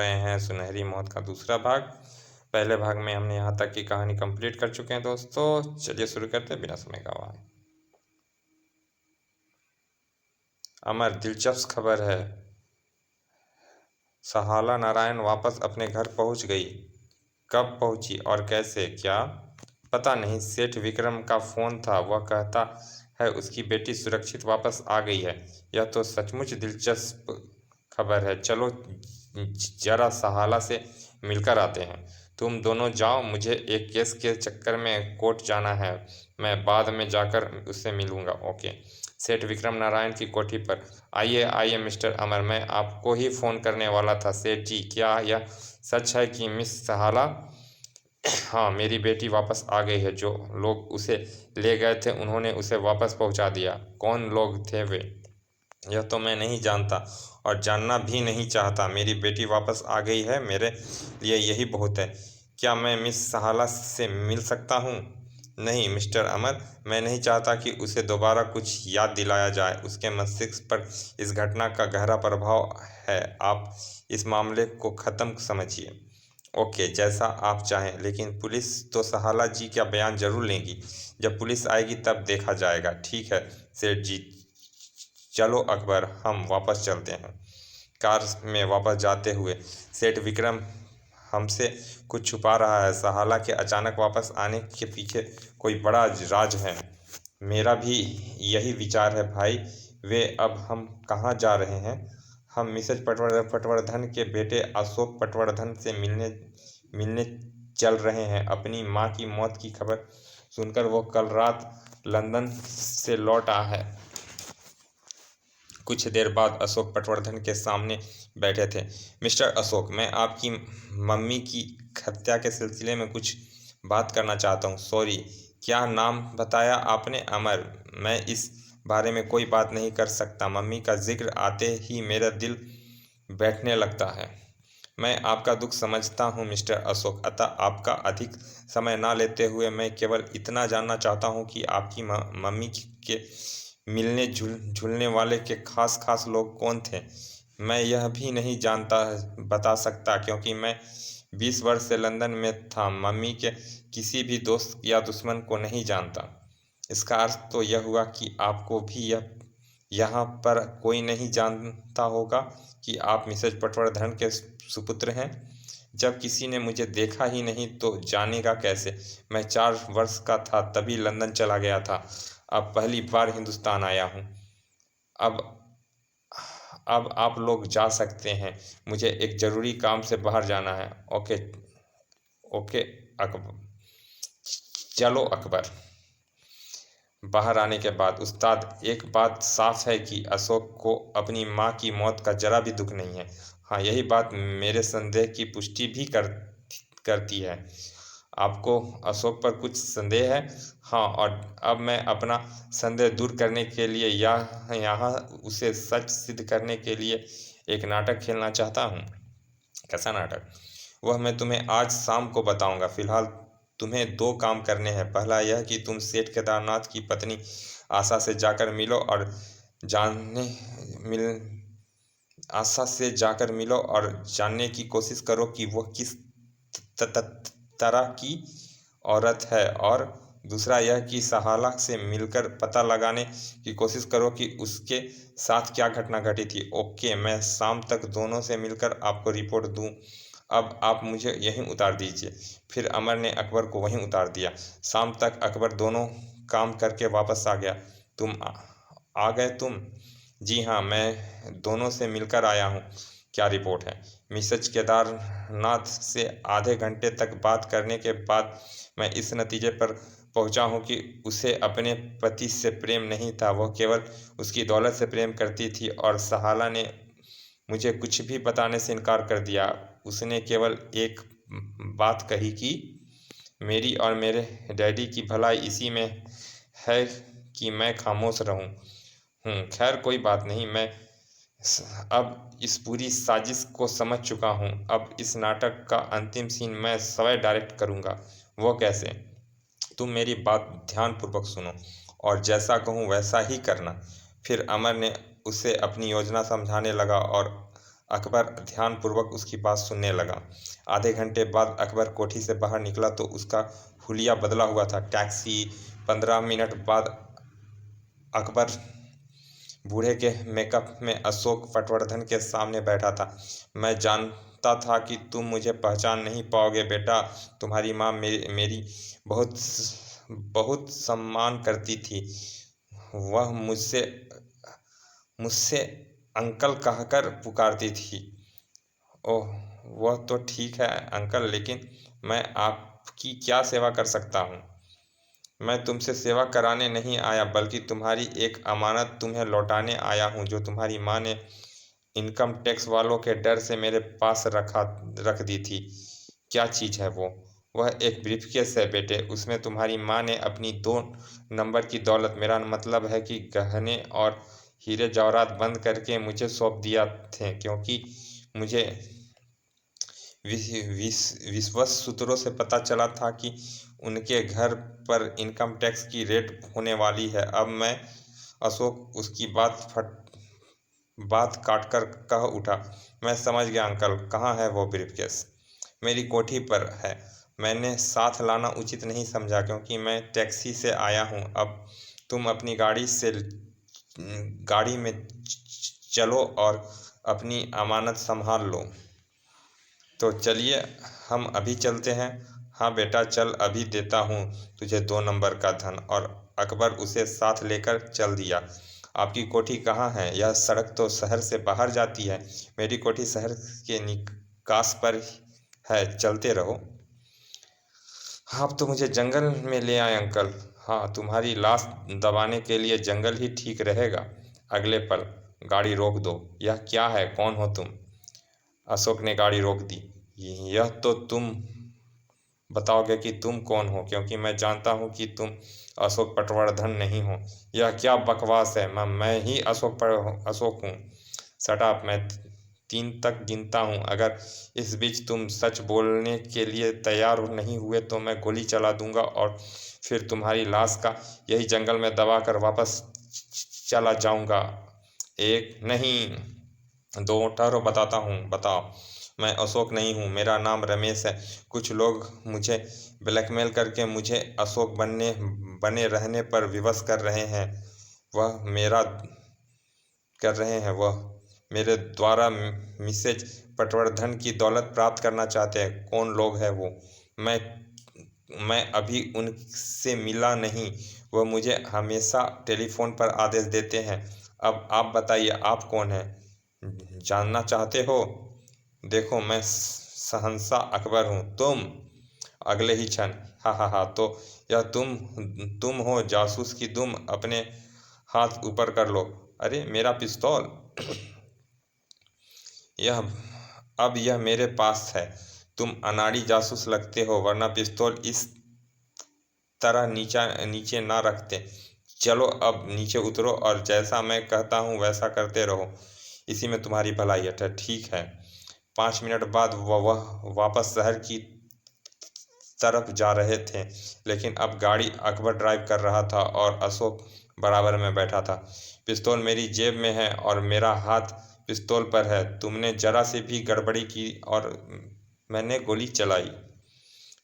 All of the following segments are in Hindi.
रहे हैं सुनहरी मौत का दूसरा भाग। पहले भाग में हमने यहाँ तक की कहानी कंप्लीट कर चुके हैं दोस्तों। चलिए शुरू करते हैं बिना समय गवाए। अमर, दिलचस्प खबर है। सहाला नारायण वापस अपने घर पहुंच गई। कब पहुंची और कैसे? क्या पता नहीं। सेठ विक्रम का फोन था। वह कहता है उसकी बेटी सुरक्षित वापस आ गई है। यह तो सचमुच दिलचस्प खबर है। चलो जरा सहाला से मिलकर आते हैं। तुम दोनों जाओ, मुझे एक केस के चक्कर में कोर्ट जाना है। मैं बाद में जाकर उससे मिलूंगा। ओके। सेठ विक्रम नारायण की कोठी पर। आइए आइए मिस्टर अमर, मैं आपको ही फ़ोन करने वाला था। सेठ जी, क्या यह सच है कि मिस सहाला? हाँ, मेरी बेटी वापस आ गई है। जो लोग उसे ले गए थे उन्होंने उसे वापस पहुंचा दिया। कौन लोग थे वे? यह तो मैं नहीं जानता और जानना भी नहीं चाहता। मेरी बेटी वापस आ गई है, मेरे लिए यही बहुत है। क्या मैं मिस सहाला से मिल सकता हूँ? नहीं मिस्टर अमर, मैं नहीं चाहता कि उसे दोबारा कुछ याद दिलाया जाए। उसके मस्तिष्क पर इस घटना का गहरा प्रभाव है। आप इस मामले को ख़त्म समझिए। ओके, जैसा आप चाहें, लेकिन पुलिस तो सहाला जी का बयान जरूर लेगी। जब पुलिस आएगी तब देखा जाएगा। ठीक है सेठ जी। चलो अकबर, हम वापस चलते हैं। कार में वापस जाते हुए सेठ विक्रम हमसे कुछ छुपा रहा है। सहाला के अचानक वापस आने के पीछे कोई बड़ा राज है। मेरा भी यही विचार है भाई। वे अब हम कहाँ जा रहे हैं? हम मिसेज पटवर्धन के बेटे अशोक पटवर्धन से मिलने मिलने चल रहे हैं। अपनी माँ की मौत की खबर सुनकर वो कल रात लंदन से लौट आ है। कुछ देर बाद अशोक पटवर्धन के सामने बैठे थे। मिस्टर अशोक, मैं आपकी मम्मी की हत्या के सिलसिले में कुछ बात करना चाहता हूँ। सॉरी, क्या नाम बताया आपने? अमर। मैं इस बारे में कोई बात नहीं कर सकता। मम्मी का जिक्र आते ही मेरा दिल बैठने लगता है। मैं आपका दुख समझता हूँ मिस्टर अशोक, अतः आपका अधिक समय ना लेते हुए मैं केवल इतना जानना चाहता हूँ कि आपकी मम्मी के मिलने जुलने वाले के खास लोग कौन थे? मैं यह भी नहीं जानता बता सकता, क्योंकि मैं 20 वर्ष से लंदन में था। मम्मी के किसी भी दोस्त या दुश्मन को नहीं जानता। इसका अर्थ तो यह हुआ कि आपको भी यह यहाँ पर कोई नहीं जानता होगा कि आप मिसेज पटवर्धन के सुपुत्र हैं। जब किसी ने मुझे देखा ही नहीं तो जानेगा कैसे? मैं 4 वर्ष का था तभी लंदन चला गया था। अब पहली बार हिंदुस्तान आया हूँ। अब अब आप लोग जा सकते हैं। मुझे एक ज़रूरी काम से बाहर जाना है। ओके। ओके अकबर। चलो अकबर। बाहर आने के बाद उस्ताद, एक बात साफ है कि अशोक को अपनी माँ की मौत का जरा भी दुख नहीं है। हाँ, यही बात मेरे संदेह की पुष्टि भी करती है। आपको अशोक पर कुछ संदेह है? हाँ, और अब मैं अपना संदेह दूर करने के लिए या यहाँ उसे सच सिद्ध करने के लिए एक नाटक खेलना चाहता हूँ। कैसा नाटक? वह मैं तुम्हें आज शाम को बताऊंगा। फिलहाल तुम्हें 2 काम करने हैं। पहला यह कि तुम सेठ केदारनाथ की पत्नी आशा से जाकर मिलो और जानने मिल आशा से जाकर मिलो और जानने की कोशिश करो कि वह किस तरह की औरत है। और दूसरा यह कि सहाला से मिलकर पता लगाने की कोशिश करो कि उसके साथ क्या घटना घटी थी। ओके, मैं शाम तक दोनों से मिलकर आपको रिपोर्ट दूं। अब आप मुझे यहीं उतार दीजिए। फिर अमर ने अकबर को वहीं उतार दिया। शाम तक अकबर दोनों काम करके वापस आ गया। तुम आ गए तुम? जी हाँ, मैं दोनों से मिलकर आया हूँ। क्या रिपोर्ट है? मिसेज केदारनाथ से आधे घंटे तक बात करने के बाद मैं इस नतीजे पर पहुंचा हूं कि उसे अपने पति से प्रेम नहीं था। वह केवल उसकी दौलत से प्रेम करती थी और सहाला ने मुझे कुछ भी बताने से इनकार कर दिया। उसने केवल एक बात कही कि मेरी और मेरे डैडी की भलाई इसी में है कि मैं खामोश रहूं। खैर कोई बात नहीं। मैं अब इस पूरी साजिश को समझ चुका हूँ। अब इस नाटक का अंतिम सीन मैं स्वयं डायरेक्ट करूँगा। वो कैसे? तुम मेरी बात ध्यानपूर्वक सुनो और जैसा कहूँ वैसा ही करना। फिर अमर ने उसे अपनी योजना समझाने लगा और अकबर ध्यानपूर्वक उसकी बात सुनने लगा। आधे घंटे बाद अकबर कोठी से बाहर निकला तो उसका हुलिया बदला हुआ था। टैक्सी। 15 मिनट बाद अकबर बूढ़े के मेकअप में अशोक पटवर्धन के सामने बैठा था। मैं जानता था कि तुम मुझे पहचान नहीं पाओगे बेटा। तुम्हारी माँ मेरी बहुत बहुत सम्मान करती थी। वह मुझसे मुझसे अंकल कहकर पुकारती थी। ओह, वह तो ठीक है अंकल, लेकिन मैं आपकी क्या सेवा कर सकता हूँ? मैं तुमसे सेवा कराने नहीं आया, बल्कि तुम्हारी एक अमानत तुम्हें लौटाने आया हूँ, जो तुम्हारी माँ ने इनकम टैक्स वालों के डर से मेरे पास रख दी थी। क्या चीज़ है वो? वह एक ब्रीफकेस है बेटे। उसमें तुम्हारी माँ ने अपनी 2 नंबर की दौलत, मेरा मतलब है कि गहने और हीरे जवाहरात, बंद करके मुझे सौंप दिया थे, क्योंकि मुझे विश्वस्त सूत्रों से पता चला था कि उनके घर पर इनकम टैक्स की रेड होने वाली है। अब मैं अशोक उसकी बात काटकर कह उठा, मैं समझ गया अंकल, कहाँ है वो ब्रीफकेस? मेरी कोठी पर है। मैंने साथ लाना उचित नहीं समझा, क्योंकि मैं टैक्सी से आया हूँ। अब तुम अपनी गाड़ी में चलो और अपनी अमानत संभाल लो। तो चलिए, हम अभी चलते हैं। हाँ बेटा चल, अभी देता हूँ तुझे 2 नंबर का धन। और अकबर उसे साथ लेकर चल दिया। आपकी कोठी कहाँ है? यह सड़क तो शहर से बाहर जाती है। मेरी कोठी शहर के निकास पर है, चलते रहो। आप तो मुझे जंगल में ले आए अंकल। हाँ, तुम्हारी लाश दबाने के लिए जंगल ही ठीक रहेगा। अगले पल, गाड़ी रोक दो। यह क्या है? कौन हो तुम? अशोक ने गाड़ी रोक दी। यह तो तुम बताओगे कि तुम कौन हो, क्योंकि मैं जानता हूँ कि तुम अशोक पटवर्धन नहीं हो। यह क्या बकवास है? मैं ही अशोक हूँ। सटाप। मैं 3 तक गिनता हूँ। अगर इस बीच तुम सच बोलने के लिए तैयार नहीं हुए तो मैं गोली चला दूंगा और फिर तुम्हारी लाश का यही जंगल में दबा कर वापस चला जाऊंगा। 1 नहीं, 2, ठहरो, बताता हूँ। बताओ। मैं अशोक नहीं हूँ, मेरा नाम रमेश है। कुछ लोग मुझे ब्लैकमेल करके मुझे अशोक बने रहने पर विवश वह मेरे द्वारा मिसेज पटवर्धन की दौलत प्राप्त करना चाहते हैं। कौन लोग हैं वो? मैं मैं अभी उनसे मिला नहीं। वह मुझे हमेशा टेलीफोन पर आदेश देते हैं। अब आप बताइए, आप कौन हैं? जानना चाहते हो? देखो, मैं शहंशाह अकबर हूँ। तुम? अगले ही क्षण, हा हा हा, तो यह तुम हो जासूस की दुम? अपने हाथ ऊपर कर लो। अरे मेरा पिस्तौल! यह मेरे पास है। तुम अनाड़ी जासूस लगते हो, वरना पिस्तौल इस तरह नीचे ना रखते। चलो अब नीचे उतरो और जैसा मैं कहता हूँ वैसा करते रहो। इसी में तुम्हारी भलाई है। ठीक है। 5 मिनट बाद वह वापस शहर की तरफ जा रहे थे, लेकिन अब गाड़ी अकबर ड्राइव कर रहा था और अशोक बराबर में बैठा था। पिस्तौल मेरी जेब में है और मेरा हाथ पिस्तौल पर है। तुमने जरा सी भी गड़बड़ी की और मैंने गोली चलाई।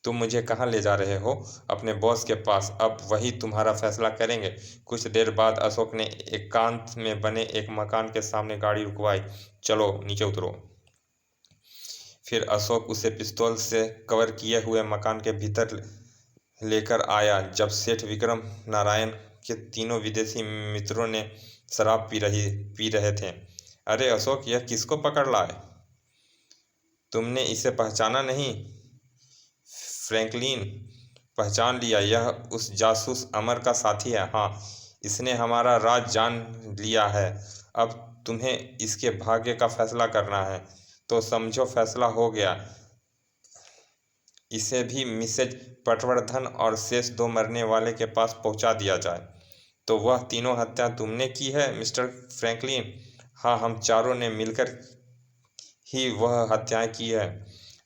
तुम मुझे कहाँ ले जा रहे हो? अपने बॉस के पास। अब वही तुम्हारा फैसला करेंगे। कुछ देर बाद अशोक ने एकांत में बने एक मकान के सामने गाड़ी रुकवाई। चलो नीचे उतरो। फिर अशोक उसे पिस्तौल से कवर किए हुए मकान के भीतर लेकर आया। जब सेठ विक्रम नारायण के तीनों विदेशी मित्रों ने शराब पी रहे थे। अरे अशोक, यह किसको पकड़ लाए? तुमने इसे पहचाना नहीं? फ्रैंकलिन। पहचान लिया, यह उस जासूस अमर का साथी है। हाँ, इसने हमारा राज जान लिया है। अब तुम्हें इसके भाग्य का फैसला करना है। तो समझो, फैसला हो गया। इसे भी मिसेज पटवर्धन और शेष 2 मरने वाले के पास पहुंचा दिया जाए। तो वह तीनों हत्या तुमने की है मिस्टर फ्रैंकलिन? हाँ, हम चारों ने मिलकर ही वह हत्याएं की है।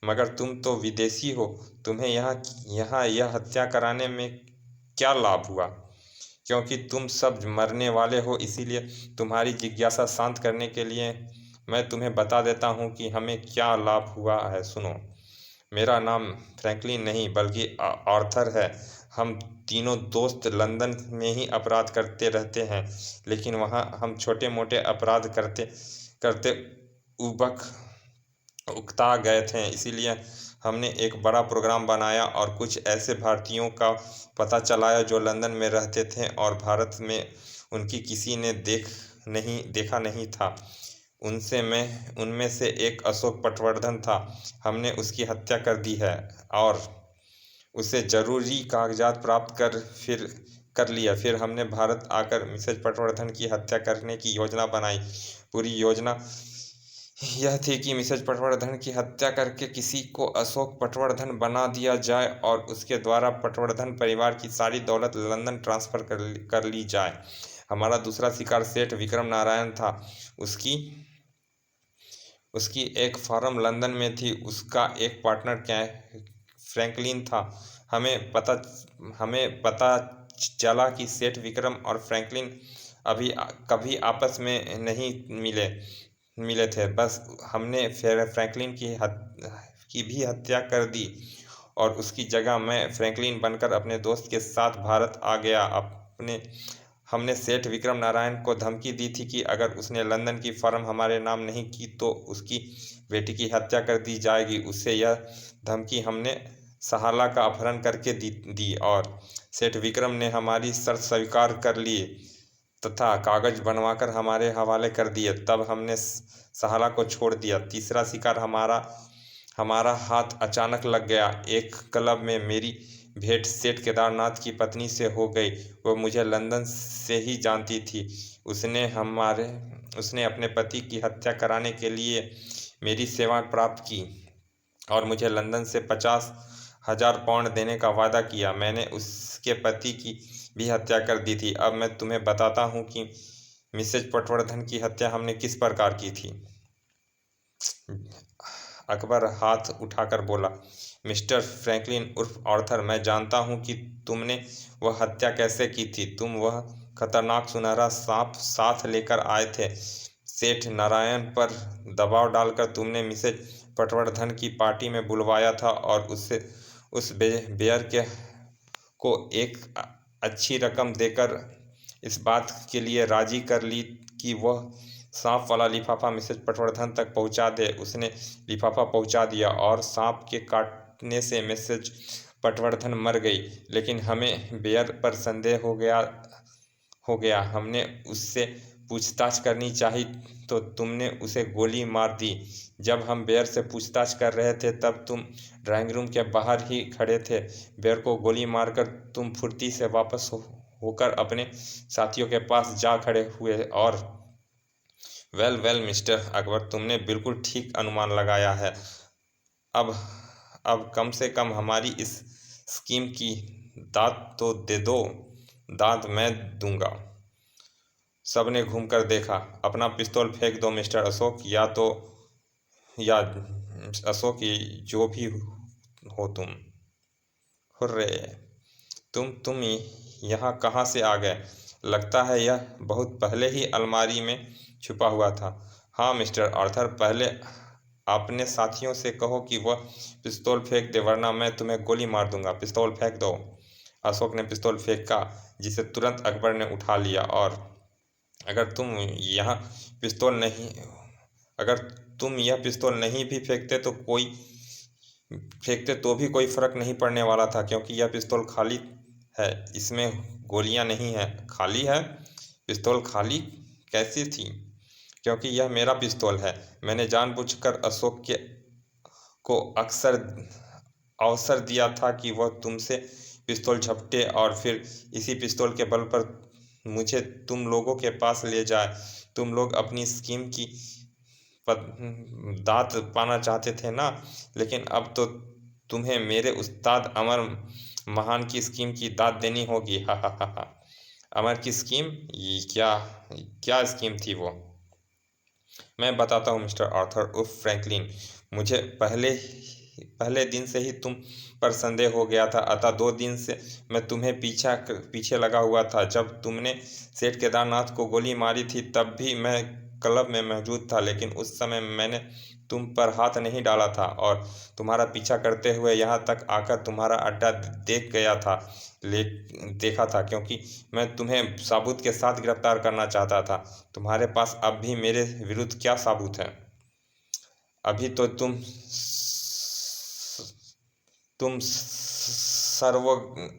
मगर तुम तो विदेशी हो, तुम्हें यहाँ यह हत्या कराने में क्या लाभ हुआ? क्योंकि तुम सब मरने वाले हो, इसीलिए तुम्हारी जिज्ञासा शांत करने के लिए मैं तुम्हें बता देता हूँ कि हमें क्या लाभ हुआ है, सुनो। मेरा नाम फ्रैंकलिन नहीं बल्कि आर्थर है। हम तीनों दोस्त लंदन में ही अपराध करते रहते हैं, लेकिन वहाँ हम छोटे मोटे अपराध करते करते उबक उकता गए थे। इसीलिए हमने एक बड़ा प्रोग्राम बनाया और कुछ ऐसे भारतीयों का पता चलाया जो लंदन में रहते थे और भारत में उनकी किसी ने देखा नहीं था। उनमें से एक अशोक पटवर्धन था। हमने उसकी हत्या कर दी है और उसे जरूरी कागजात प्राप्त कर लिया। फिर हमने भारत आकर मिसेज पटवर्धन की हत्या करने की योजना बनाई। पूरी योजना यह थी कि मिसेज पटवर्धन की हत्या करके किसी को अशोक पटवर्धन बना दिया जाए और उसके द्वारा पटवर्धन परिवार की सारी दौलत लंदन ट्रांसफर कर ली जाए। हमारा दूसरा शिकार सेठ विक्रम नारायण था। उसकी उसकी एक फर्म लंदन में थी। उसका एक पार्टनर फ्रैंकलिन था। हमें पता चला कि सेठ विक्रम और फ्रैंकलिन अभी कभी आपस में नहीं मिले थे। बस हमने फ्रैंकलिन की भी हत्या कर दी और उसकी जगह मैं फ्रैंकलिन बनकर अपने दोस्त के साथ भारत आ गया। हमने सेठ विक्रम नारायण को धमकी दी थी कि अगर उसने लंदन की फर्म हमारे नाम नहीं की तो उसकी बेटी की हत्या कर दी जाएगी। उससे यह धमकी हमने सहाला का अपहरण करके दी और सेठ विक्रम ने हमारी शर्त स्वीकार कर ली तथा कागज बनवाकर हमारे हवाले कर दिए। तब हमने सहाला को छोड़ दिया। तीसरा शिकार हमारा हाथ अचानक लग गया। एक क्लब में मेरी भेंट सेठ केदारनाथ की पत्नी से हो गई। वह मुझे लंदन से ही जानती थी। उसने अपने पति की हत्या कराने के लिए मेरी सेवा प्राप्त की और मुझे लंदन से 50,000 पाउंड देने का वादा किया। मैंने उसके पति की भी हत्या कर दी थी। अब मैं तुम्हें बताता हूँ कि मिसेज पटवर्धन की हत्या हमने किस प्रकार की थी। अकबर हाथ उठाकर बोला, मिस्टर फ्रैंकलिन उर्फ आर्थर, मैं जानता हूँ कि तुमने वह हत्या कैसे की थी। तुम वह खतरनाक सुनहरा सांप साथ लेकर आए थे। सेठ नारायण पर दबाव डालकर तुमने मिसेज पटवर्धन की पार्टी में बुलवाया था और उस बेयर को एक अच्छी रकम देकर इस बात के लिए राजी कर ली कि वह सांप वाला लिफाफा मिसेज पटवर्धन तक पहुंचा दे। उसने लिफाफा पहुंचा दिया और सांप के काटने से मिसेज पटवर्धन मर गई। लेकिन हमें बेयर पर संदेह हो गया। हमने उससे पूछताछ करनी चाहिए तो तुमने उसे गोली मार दी। जब हम बेयर से पूछताछ कर रहे थे तब तुम ड्राइंग रूम के बाहर ही खड़े थे। बेयर को गोली मारकर तुम फुर्ती से वापस होकर अपने साथियों के पास जा खड़े हुए और वेल मिस्टर अकबर, तुमने बिल्कुल ठीक अनुमान लगाया है। अब कम से कम हमारी इस स्कीम की दाद तो दे दो। दाद मैं दूंगा। सबने घूमकर देखा। अपना पिस्तौल फेंक दो मिस्टर अशोक, या अशोक, जो भी हो तुम। हुर्रे, तुम यहाँ कहाँ से आ गए? लगता है यह बहुत पहले ही अलमारी में छुपा हुआ था। हाँ मिस्टर आर्थर, पहले अपने साथियों से कहो कि वह पिस्तौल फेंक दे वरना मैं तुम्हें गोली मार दूंगा। पिस्तौल फेंक दो। अशोक ने पिस्तौल फेंका, जिसे तुरंत अकबर ने उठा लिया और अगर तुम यह पिस्तौल नहीं भी फेंकते तो भी कोई फर्क नहीं पड़ने वाला था, क्योंकि यह पिस्तौल खाली है, इसमें गोलियां नहीं है। खाली है? पिस्तौल खाली कैसी थी? क्योंकि यह मेरा पिस्तौल है। मैंने जानबूझकर अशोक को अवसर दिया था कि वह तुमसे पिस्तौल झपटे और फिर इसी पिस्तौल के बल पर मुझे तुम लोगों के पास ले जाए। तुम लोग अपनी स्कीम की दाद पाना चाहते थे ना, लेकिन अब तो तुम्हें मेरे उस्ताद अमर महान की स्कीम की दाद देनी होगी। हा हा हा हा। अमर की स्कीम? ये क्या स्कीम थी वो? मैं बताता हूँ मिस्टर आर्थर उर्फ फ्रैंकलिन। मुझे पहले दिन से ही तुम पर संदेह हो गया था, अतः 2 दिन से मैं तुम्हें पीछे लगा हुआ था। जब तुमने सेठ केदारनाथ को गोली मारी थी तब भी मैं क्लब में मौजूद था, लेकिन उस समय मैंने तुम पर हाथ नहीं डाला था और तुम्हारा पीछा करते हुए यहाँ तक आकर तुम्हारा अड्डा देखा था, क्योंकि मैं तुम्हें सबूत के साथ गिरफ्तार करना चाहता था। तुम्हारे पास अब भी मेरे विरुद्ध क्या सबूत है? अभी तो तुम सर्व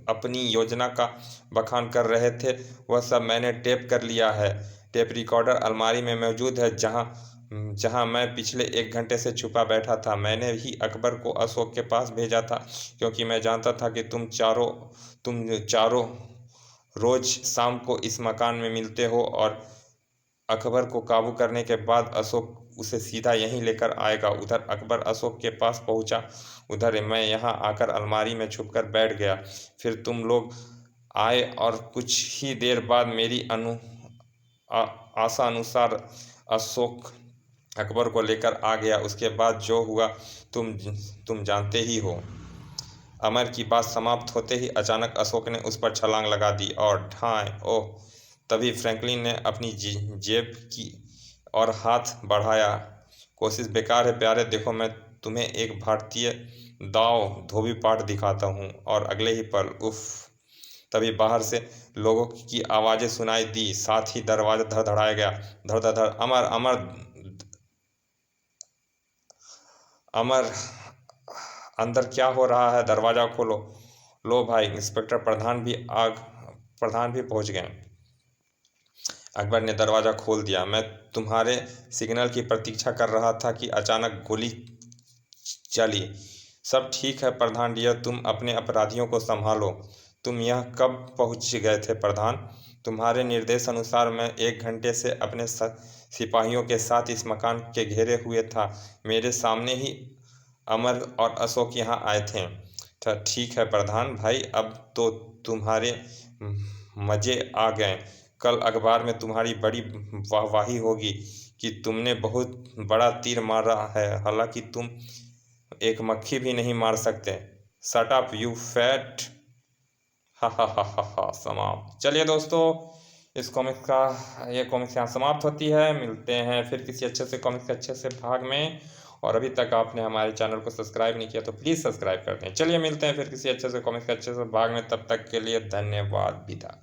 अपनी योजना का बखान कर रहे थे। वह सब मैंने टेप कर लिया है। टेप रिकॉर्डर अलमारी में मौजूद है, जहां मैं पिछले 1 घंटे से छुपा बैठा था। मैंने ही अकबर को अशोक के पास भेजा था, क्योंकि मैं जानता था कि तुम चारों रोज शाम को इस मकान में मिलते हो और अकबर को काबू करने के बाद अशोक उसे सीधा यहीं लेकर आएगा। उधर अकबर अशोक के पास पहुंचा, उधर मैं यहाँ आकर अलमारी में छुपकर बैठ गया। फिर तुम लोग आए और कुछ ही देर बाद मेरी आशा अनुसार अशोक अकबर को लेकर आ गया। उसके बाद जो हुआ तुम जानते ही हो। अमर की बात समाप्त होते ही अचानक अशोक ने उस पर छलांग लगा दी और ठाए ओह! तभी फ्रैंकलिन ने अपनी जेब की और हाथ बढ़ाया। कोशिश बेकार है प्यारे, देखो मैं तुम्हें एक भारतीय दाव धोबी पाठ दिखाता हूँ। और अगले ही पल उफ! तभी बाहर से लोगों की आवाज़ें सुनाई दी, साथ ही दरवाज़ा धड़धड़ाया गया। धड़ धड़ धड़। अमर अमर अमर अंदर क्या हो रहा है? दरवाज़ा खोलो। लो भाई, इंस्पेक्टर प्रधान भी पहुंच गए। अकबर ने दरवाज़ा खोल दिया। मैं तुम्हारे सिग्नल की प्रतीक्षा कर रहा था कि अचानक गोली चली। सब ठीक है प्रधान डियर, तुम अपने अपराधियों को संभालो। तुम यहाँ कब पहुँच गए थे प्रधान? तुम्हारे निर्देश अनुसार मैं 1 घंटे से अपने सिपाहियों के साथ इस मकान के घेरे हुए था। मेरे सामने ही अमर और अशोक यहाँ आए थे। ठीक है प्रधान भाई, अब तो तुम्हारे मज़े आ गए। कल अखबार में तुम्हारी बड़ी वाहवाही होगी कि तुमने बहुत बड़ा तीर मारा है, हालांकि तुम एक मक्खी भी नहीं मार सकते। Shut up you fat. हा हा हा हा हा। समाप्त। चलिए दोस्तों, ये कॉमिक्स यहाँ समाप्त होती है। मिलते हैं फिर किसी अच्छे से कॉमिक्स के अच्छे से भाग में। और अभी तक आपने हमारे चैनल को सब्सक्राइब नहीं किया तो प्लीज़ सब्सक्राइब कर दें। चलिए मिलते हैं फिर किसी अच्छे से कॉमिक्स के अच्छे से भाग में। तब तक के लिए धन्यवाद। विदा।